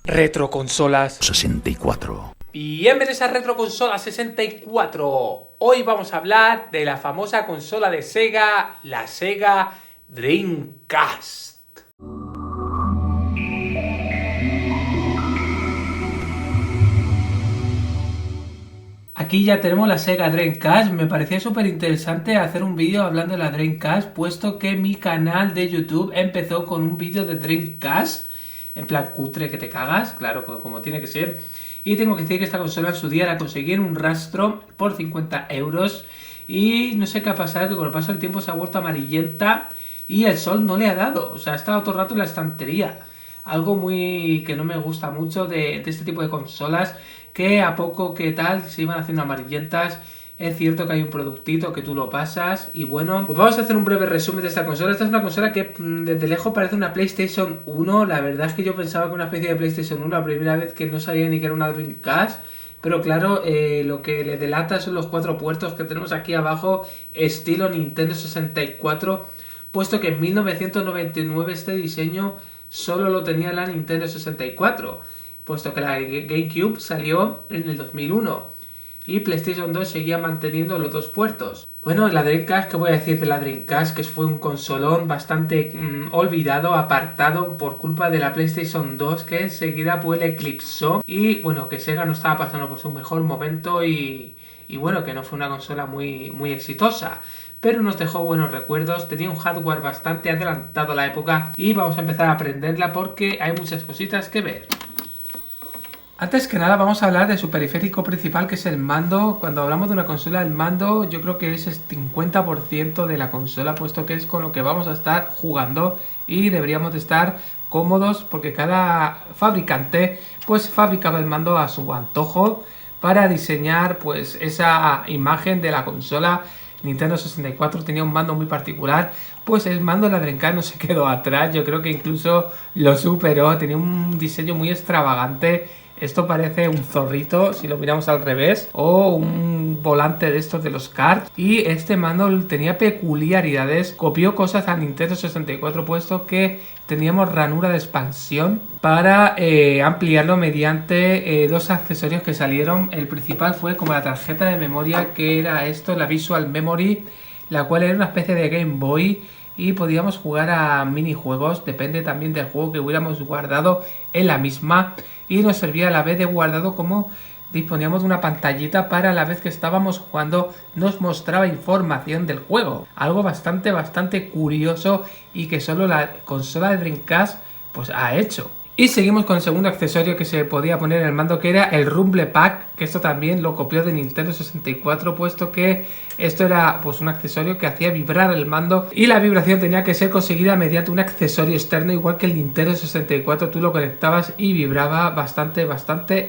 Retroconsolas 64. Bienvenidos a Retroconsolas 64. Hoy vamos a hablar de la famosa consola de Sega, la Sega Dreamcast. Aquí ya tenemos la Sega Dreamcast. Me parecía súper interesante hacer un vídeo hablando de la Dreamcast, puesto que mi canal de YouTube empezó con un vídeo de Dreamcast, en plan cutre que te cagas, claro, como tiene que ser. Y tengo que decir que esta consola en su día la conseguí en un rastro por 50 euros. Y no sé qué ha pasado, que con el paso del tiempo se ha vuelto amarillenta y el sol no le ha dado. O sea, ha estado todo el rato en la estantería. Algo muy que no me gusta mucho de este tipo de consolas, que a poco que tal se iban haciendo amarillentas. Es cierto que hay un productito que tú lo pasas. Y bueno, pues vamos a hacer un breve resumen de esta consola. Esta es una consola que desde lejos parece una PlayStation 1. La verdad es que yo pensaba que una especie de PlayStation 1, la primera vez, que no sabía ni que era una Dreamcast. Pero claro, lo que le delata son los 4 puertos que tenemos aquí abajo, estilo Nintendo 64, puesto que en 1999 este diseño solo lo tenía la Nintendo 64, puesto que la GameCube salió en el 2001 y PlayStation 2 seguía manteniendo los 2 puertos. Bueno, la Dreamcast, ¿qué voy a decir de la Dreamcast? Que fue un consolón bastante olvidado, apartado por culpa de la PlayStation 2, que enseguida pues le eclipsó. Y bueno, que Sega no estaba pasando por su mejor momento y bueno, que no fue una consola muy exitosa. Pero nos dejó buenos recuerdos, tenía un hardware bastante adelantado a la época y vamos a empezar a aprenderla porque hay muchas cositas que ver. Antes que nada vamos a hablar de su periférico principal, que es el mando. Cuando hablamos de una consola, el mando yo creo que es el 50% de la consola, puesto que es con lo que vamos a estar jugando y deberíamos de estar cómodos, porque cada fabricante pues fabricaba el mando a su antojo para diseñar pues esa imagen de la consola. Nintendo 64 tenía un mando muy particular, pues el mando de la Dreamcast no se quedó atrás, yo creo que incluso lo superó, tenía un diseño muy extravagante. Esto parece un zorrito si lo miramos al revés, o un volante de estos de los karts. Y este mando tenía peculiaridades, copió cosas a Nintendo 64, puesto que teníamos ranura de expansión para ampliarlo mediante 2 accesorios que salieron. El principal fue como la tarjeta de memoria, que era esto, la Visual Memory, la cual era una especie de Game Boy. Y podíamos jugar a minijuegos, depende también del juego que hubiéramos guardado en la misma. Y nos servía a la vez de guardado, como disponíamos de una pantallita para a la vez que estábamos jugando nos mostraba información del juego. Algo bastante curioso y que solo la consola de Dreamcast pues ha hecho. Y seguimos con el segundo accesorio que se podía poner en el mando, que era el Rumble Pack, que esto también lo copió de Nintendo 64, puesto que esto era pues un accesorio que hacía vibrar el mando y la vibración tenía que ser conseguida mediante un accesorio externo, igual que el Nintendo 64, tú lo conectabas y vibraba bastante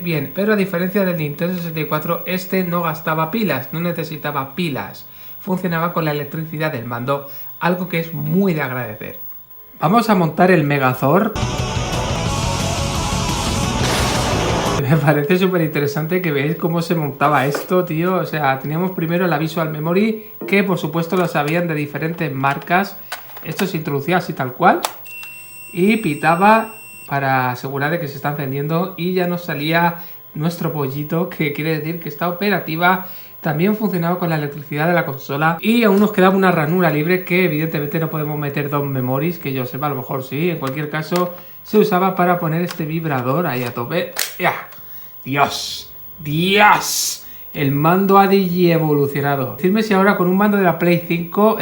bien. Pero a diferencia del Nintendo 64, este no gastaba pilas, no necesitaba pilas, funcionaba con la electricidad del mando, algo que es muy de agradecer. Vamos a montar el Megazord. Me parece súper interesante que veáis cómo se montaba esto, tío. O sea, teníamos primero la Visual Memory, que por supuesto lo sabían de diferentes marcas. Esto se introducía así tal cual y pitaba para asegurar de que se está encendiendo, y ya nos salía nuestro pollito, que quiere decir que está operativa. También funcionaba con la electricidad de la consola y aún nos quedaba una ranura libre, que evidentemente no podemos meter 2 memories, que yo sepa, a lo mejor sí. En cualquier caso se usaba para poner este vibrador ahí a tope. ¡Ya! ¡Dios! El mando ha evolucionado. Decidme si ahora con un mando de la Play 5,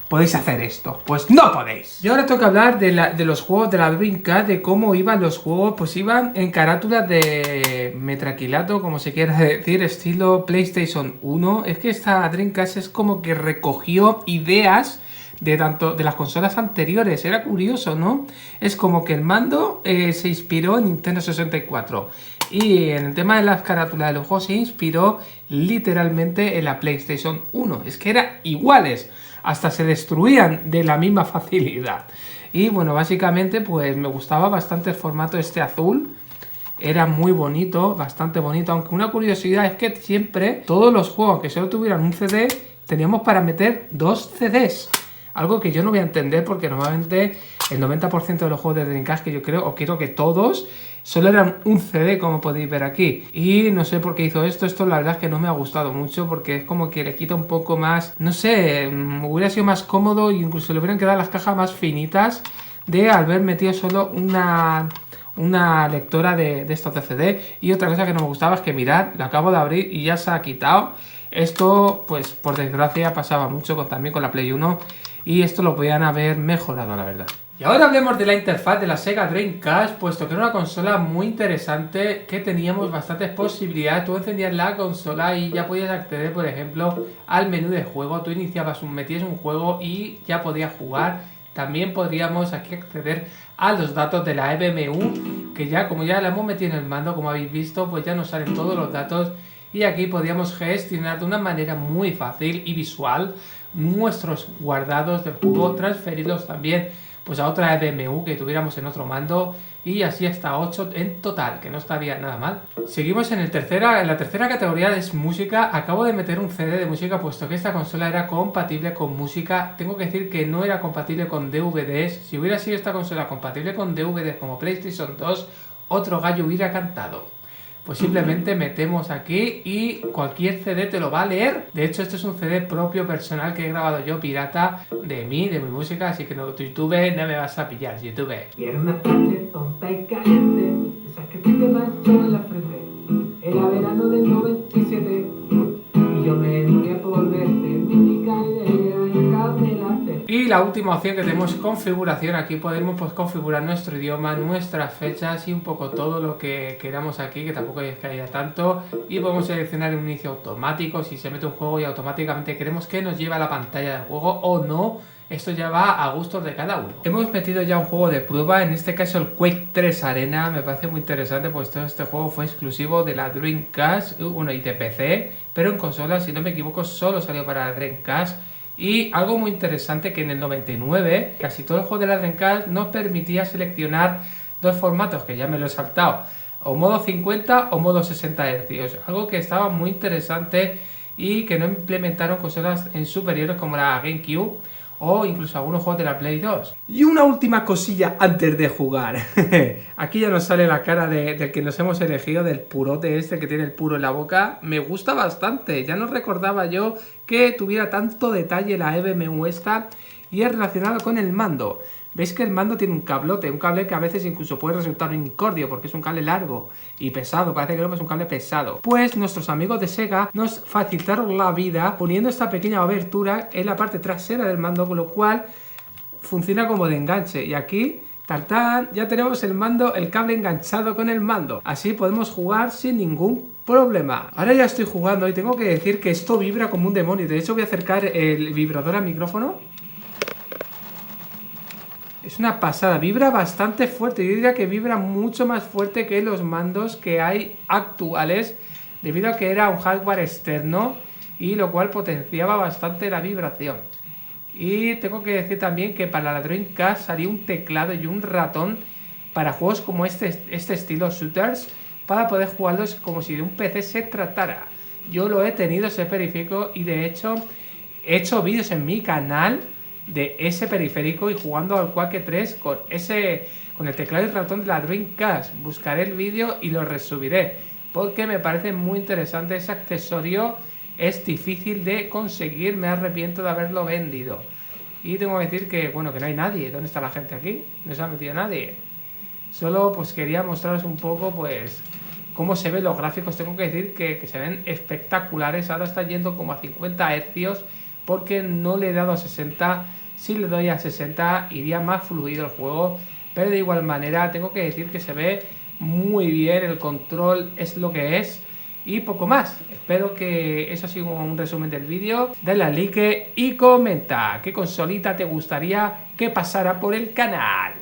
podéis hacer esto. Pues no podéis. Y ahora toca hablar de los juegos de la Dreamcast, de cómo iban los juegos. Pues iban en carátulas de metraquilato, como se quiera decir, estilo PlayStation 1. Es que esta Dreamcast es como que recogió ideas de tanto de las consolas anteriores. Era curioso, ¿no? Es como que el mando se inspiró en Nintendo 64. Y en el tema de las carátulas de los juegos se inspiró literalmente en la PlayStation 1. Es que eran iguales. Hasta se destruían de la misma facilidad. Y bueno, básicamente pues me gustaba bastante el formato este azul. Era muy bonito, bastante bonito. Aunque una curiosidad es que siempre todos los juegos que solo tuvieran un CD, teníamos para meter 2 CDs. Algo que yo no voy a entender, porque normalmente el 90% de los juegos de Dreamcast, que yo creo, o creo que todos, solo eran un CD, como podéis ver aquí. Y no sé por qué hizo esto. Esto la verdad es que no me ha gustado mucho, porque es como que le quita un poco más, no sé, hubiera sido más cómodo e incluso le hubieran quedado las cajas más finitas de haber metido solo una lectora de estos de CD. Y otra cosa que no me gustaba es que mirad, lo acabo de abrir y ya se ha quitado. Esto, pues por desgracia, pasaba mucho también con la Play 1 y esto lo podían haber mejorado, la verdad. Y ahora hablemos de la interfaz de la Sega Dreamcast, puesto que era una consola muy interesante, que teníamos bastantes posibilidades. Tú encendías la consola y ya podías acceder, por ejemplo, al menú de juego. Tú metías un juego y ya podías jugar. También podríamos aquí acceder a los datos de la EBMU, que ya, como ya la hemos metido en el mando, como habéis visto, pues ya nos salen todos los datos. Y aquí podíamos gestionar de una manera muy fácil y visual nuestros guardados del juego, transferirlos también pues a otra EBMU que tuviéramos en otro mando, y así hasta 8 en total, que no estaría nada mal. Seguimos en la tercera categoría, es música. Acabo de meter un CD de música, puesto que esta consola era compatible con música. Tengo que decir que no era compatible con DVDs. Si hubiera sido esta consola compatible con DVDs como PlayStation 2, otro gallo hubiera cantado. Pues simplemente metemos aquí y cualquier CD te lo va a leer. De hecho, este es un CD propio personal que he grabado yo, pirata, de mi música, así que no, YouTube no me vas a pillar, YouTube. Y era una tarde tonta y caliente, esas que te manchó en la frente. Era verano del 97 y yo me enamoré por verte, mi única idea era camelarte. Y la última opción que tenemos, configuración. Aquí podemos pues configurar nuestro idioma, nuestras fechas y un poco todo lo que queramos aquí, que tampoco es que haya tanto. Y podemos seleccionar un inicio automático, si se mete un juego y automáticamente queremos que nos lleve a la pantalla del juego o no. Esto ya va a gustos de cada uno. Hemos metido ya un juego de prueba, en este caso el Quake 3 Arena. Me parece muy interesante, pues todo este juego fue exclusivo de la Dreamcast, y de PC, pero en consola, si no me equivoco, solo salió para la Dreamcast. Y algo muy interesante, que en el 99 casi todo el juego de la Dreamcast nos permitía seleccionar dos formatos, que ya me lo he saltado, o modo 50 o modo 60 Hz, algo que estaba muy interesante y que no implementaron consolas en superiores como la GameCube o incluso algunos juegos de la Play 2. Y una última cosilla antes de jugar. Aquí ya nos sale la cara del que nos hemos elegido, del purote este que tiene el puro en la boca. Me gusta bastante, ya no recordaba yo que tuviera tanto detalle la EBMU esta, y es relacionado con el mando. Veis que el mando tiene un cablote, un cable que a veces incluso puede resultar un incordio porque es un cable largo y pesado, parece que no es un cable pesado. Pues nuestros amigos de Sega nos facilitaron la vida poniendo esta pequeña abertura en la parte trasera del mando, con lo cual funciona como de enganche. Y aquí, ¡tartán!, ya tenemos el mando, el cable enganchado con el mando. Así podemos jugar sin ningún problema. Ahora ya estoy jugando y tengo que decir que esto vibra como un demonio. De hecho voy a acercar el vibrador al micrófono. Es una pasada, vibra bastante fuerte. Yo diría que vibra mucho más fuerte que los mandos que hay actuales, debido a que era un hardware externo, y lo cual potenciaba bastante la vibración. Y tengo que decir también que para la Dreamcast salió un teclado y un ratón para juegos como este estilo shooters, para poder jugarlos como si de un PC se tratara. Yo lo he tenido, ese periférico, y de hecho he hecho vídeos en mi canal de ese periférico y jugando al Quake 3 con el teclado y ratón de la Dreamcast. Buscaré el vídeo y lo resubiré, porque me parece muy interesante ese accesorio. Es difícil de conseguir, me arrepiento de haberlo vendido. Y tengo que decir que, bueno, que no hay nadie. ¿Dónde está la gente aquí? No se ha metido nadie. Solo pues quería mostraros un poco pues cómo se ven los gráficos. Tengo que decir que se ven espectaculares. Ahora está yendo como a 50 Hz porque no le he dado a 60. Si le doy a 60 iría más fluido el juego, pero de igual manera tengo que decir que se ve muy bien. El control es lo que es y poco más. Espero que eso ha sido un resumen del vídeo. Dale al like y comenta qué consolita te gustaría que pasara por el canal.